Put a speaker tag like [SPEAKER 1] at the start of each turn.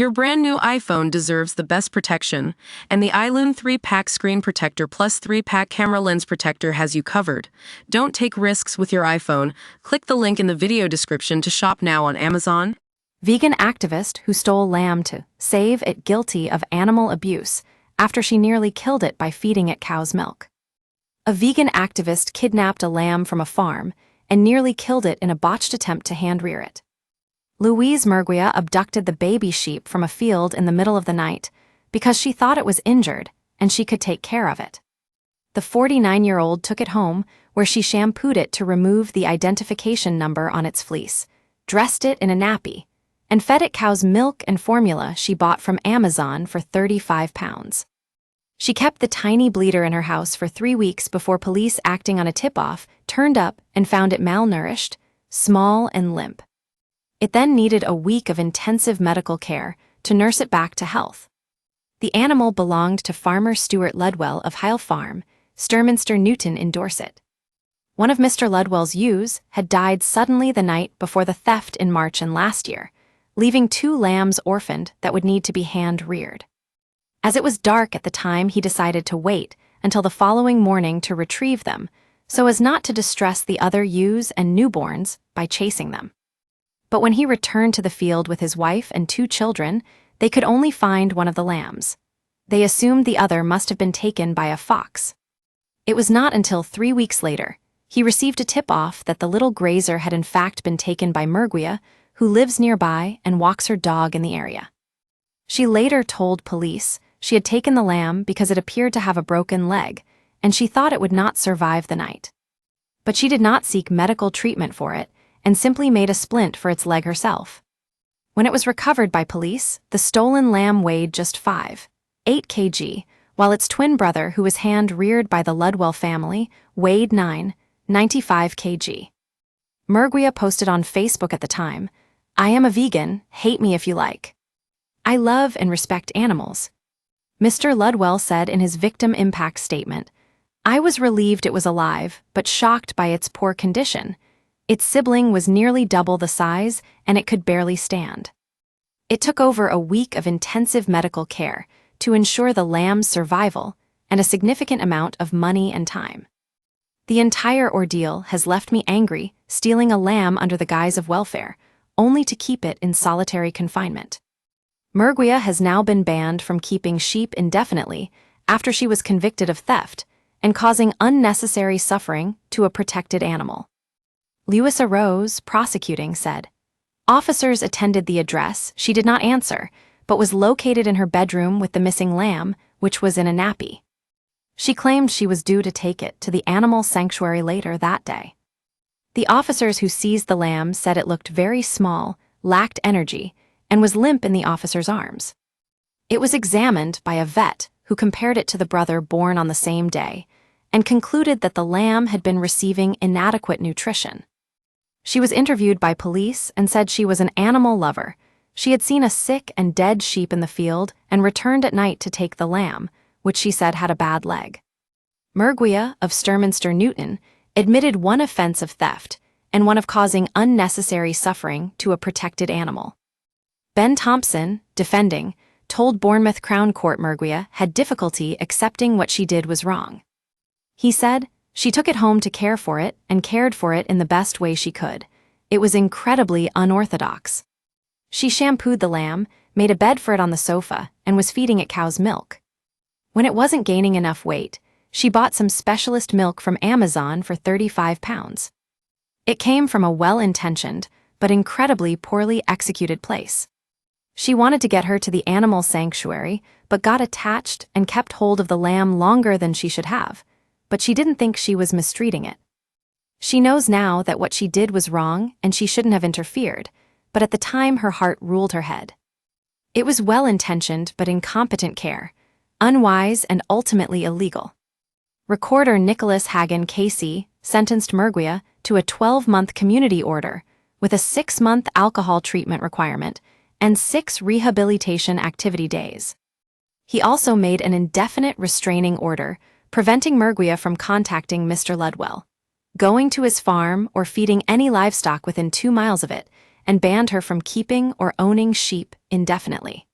[SPEAKER 1] Your brand new iPhone deserves the best protection, and the iLume 3-Pack Screen Protector Plus 3-Pack Camera Lens Protector has you covered. Don't take risks with your iPhone. Click the link in the video description to shop now on Amazon.
[SPEAKER 2] Vegan activist who stole lamb to save it guilty of animal abuse after she nearly killed it by feeding it cow's milk. A vegan activist kidnapped a lamb from a farm and nearly killed it in a botched attempt to hand-rear it. Louise Murguia abducted the baby sheep from a field in the middle of the night because she thought it was injured and she could take care of it. The 49-year-old took it home where she shampooed it to remove the identification number on its fleece, dressed it in a nappy, and fed it cow's milk and formula she bought from Amazon for £35. She kept the tiny bleeder in her house for 3 weeks before police acting on a tip-off turned up and found it malnourished, small and limp. It then needed a week of intensive medical care to nurse it back to health. The animal belonged to farmer Stuart Ludwell of Hyle Farm, Sturminster Newton in Dorset. One of Mr. Ludwell's ewes had died suddenly the night before the theft in March and last year, leaving 2 lambs orphaned that would need to be hand-reared. As it was dark at the time, he decided to wait until the following morning to retrieve them, so as not to distress the other ewes and newborns by chasing them. But when he returned to the field with his wife and 2 children, they could only find one of the lambs. They assumed the other must have been taken by a fox. It was not until 3 weeks later he received a tip-off that the little grazer had in fact been taken by Murguia, who lives nearby and walks her dog in the area. She later told police she had taken the lamb because it appeared to have a broken leg, and she thought it would not survive the night. But she did not seek medical treatment for it, and simply made a splint for its leg herself. When it was recovered by police, the stolen lamb weighed just 5.8 kg, while its twin brother, who was hand-reared by the Ludwell family, weighed 9.95 kg. Murguia posted on Facebook at the time, "I am a vegan, hate me if you like. I love and respect animals." Mr. Ludwell said in his victim impact statement, "I was relieved it was alive, but shocked by its poor condition. Its sibling was nearly double the size, and it could barely stand. It took over a week of intensive medical care to ensure the lamb's survival and a significant amount of money and time. The entire ordeal has left me angry, stealing a lamb under the guise of welfare, only to keep it in solitary confinement." Murguia has now been banned from keeping sheep indefinitely after she was convicted of theft and causing unnecessary suffering to a protected animal. Lewis Rose, prosecuting, said, "Officers attended the address. She did not answer, but was located in her bedroom with the missing lamb, which was in a nappy. She claimed she was due to take it to the animal sanctuary later that day. The officers who seized the lamb said it looked very small, lacked energy, and was limp in the officer's arms. It was examined by a vet who compared it to the brother born on the same day and concluded that the lamb had been receiving inadequate nutrition. She was interviewed by police and said she was an animal lover. She had seen a sick and dead sheep in the field and returned at night to take the lamb, which she said had a bad leg." Murguia of Sturminster Newton admitted one offense of theft and one of causing unnecessary suffering to a protected animal. Ben Thompson, defending, told Bournemouth Crown Court Murguia had difficulty accepting what she did was wrong. He said, "She took it home to care for it and cared for it in the best way she could. It was incredibly unorthodox. She shampooed the lamb, made a bed for it on the sofa, and was feeding it cow's milk. When it wasn't gaining enough weight, she bought some specialist milk from Amazon for £35. It came from a well-intentioned, but incredibly poorly executed place. She wanted to get her to the animal sanctuary, but got attached and kept hold of the lamb longer than she should have, but she didn't think she was mistreating it. She knows now that what she did was wrong and she shouldn't have interfered, but at the time her heart ruled her head. It was well-intentioned but incompetent care, unwise and ultimately illegal." Recorder Nicholas Hagan Casey sentenced Murguia to a 12-month community order with a 6-month alcohol treatment requirement and 6 rehabilitation activity days. He also made an indefinite restraining order preventing Murguia from contacting Mr. Ludwell, going to his farm, or feeding any livestock within 2 miles of it, and banned her from keeping or owning sheep indefinitely.